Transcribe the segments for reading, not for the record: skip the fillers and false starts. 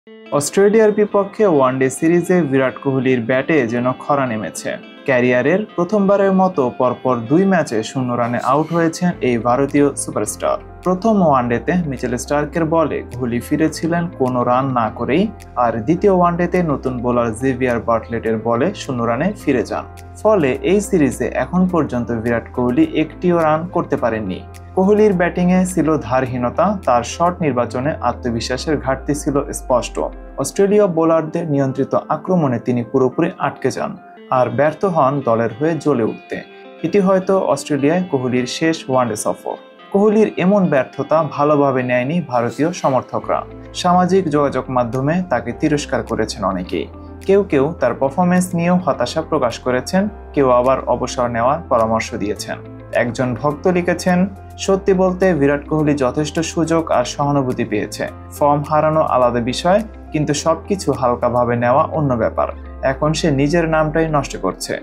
অস্ট্রেলিয়ার বিপক্ষে ওয়ানডে সিরিজে বিরাট কোহলির ব্যাটে যেন খরা নেমেছে। ক্যারিয়ারের প্রথমবারের মতো পরপর 2 ম্যাচে 0 রানে আউট হয়েছেন এই ভারতীয় সুপারস্টার। প্রথম ওয়ানডেতে মিচেল স্টার্কের বলে কোহলি ফিরেছিলেন কোনো রান না করেই, আর দ্বিতীয় ওয়ানডেতে নতুন বোলার জেভিয়ার বাটলেটের বলে 0 রানে ফিরে যান। ফলে এই সিরিজে এখন পর্যন্ত বিরাট কোহলি একটিও রান করতে পারেননি। কোহলির ব্যাটিংয়ে ছিল ধারহীনতা, তার শট নির্বাচনে আত্মবিশ্বাসের ঘাটতি ছিল স্পষ্ট। অস্ট্রেলীয় বোলারদের নিয়ন্ত্রিত আক্রমণে তিনি পুরোপুরি আটকে যান আর ব্যর্থ হন দলের হয়ে জ্বলে উঠতে। এটি হয়তো অস্ট্রেলিয়ায় কোহলির শেষ ওয়ানডে সফর। কোহলির এমন ব্যর্থতা ভালোভাবে নেয়নি ভারতীয় সমর্থকরা। সামাজিক যোগাযোগ মাধ্যমে তাকে তিরস্কার করেছেন অনেকেই। কেউ কেউ তার পারফরমেন্স নিয়েও হতাশা প্রকাশ করেছেন, কেউ আবার অবসর নেওয়ার পরামর্শ দিয়েছেন। একজন ভক্ত লিখেছেন, সত্যি বলতে বিরাট কোহলি যথেষ্ট সুযোগ আর সহানুভূতি পেয়েছে। ফর্ম হারানো আলাদা বিষয়, কিন্তু সবকিছু হালকাভাবে নেওয়া অন্য ব্যাপার। এখন সে নিজের নামটাই নষ্ট করছে।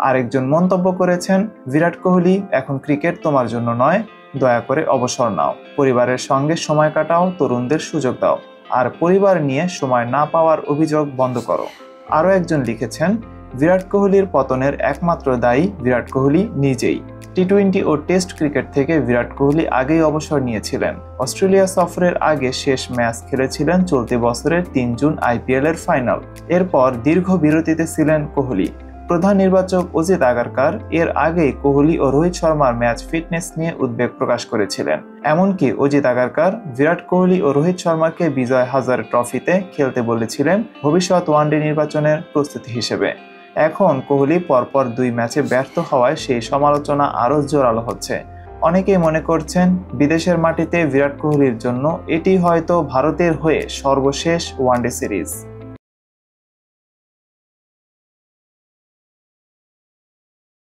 আরেকজন মন্তব্য করেছেন, বিরাট কোহলি, এখন ক্রিকেট তোমার জন্য নয়, দয়া করে অবসর নাও, পরিবারের সঙ্গে সময় কাটাও, তরুণদের সুযোগ দাও, আর পরিবার নিয়ে সময় না পাওয়ার অভিযোগ বন্ধ করো। আরও একজন লিখেছেন, বিরাট কোহলির পতনের একমাত্র দায়ী বিরাট কোহলি নিজেই। টি-20 ও টেস্ট ক্রিকেট থেকে বিরাট কোহলি আগেই অবসর নিয়েছিলেন। অস্ট্রেলিয়া সফরের আগে শেষ ম্যাচ খেলেছিলেন চলতি বছরের 3 জুন আইপিএল এর ফাইনাল। এরপর দীর্ঘ বিরতিতে ছিলেন কোহলি। প্রধান নির্বাচক অজিত আগারকার এর আগেই কোহলি ও রোহিত শর্মার ম্যাচ ফিটনেস নিয়ে উদ্বেগ প্রকাশ করেছিলেন। এমনকি অজিত আগারকার বিরাট কোহলি ও রোহিত শর্মাকে বিজয় হাজারে ট্রফিতে খেলতে বলেছিলেন ভবিষ্যৎ ওয়ানডে নির্বাচনের প্রস্তুতি হিসেবে। এখন কোহলি পরপর 2 ম্যাচে ব্যর্থ হওয়ায় সেই সমালোচনা আরও জোরালো হচ্ছে। অনেকেই মনে করছেন, বিদেশের মাটিতে বিরাট কোহলির জন্য এটি হয়তো ভারতের হয়ে সর্বশেষ ওয়ানডে সিরিজ।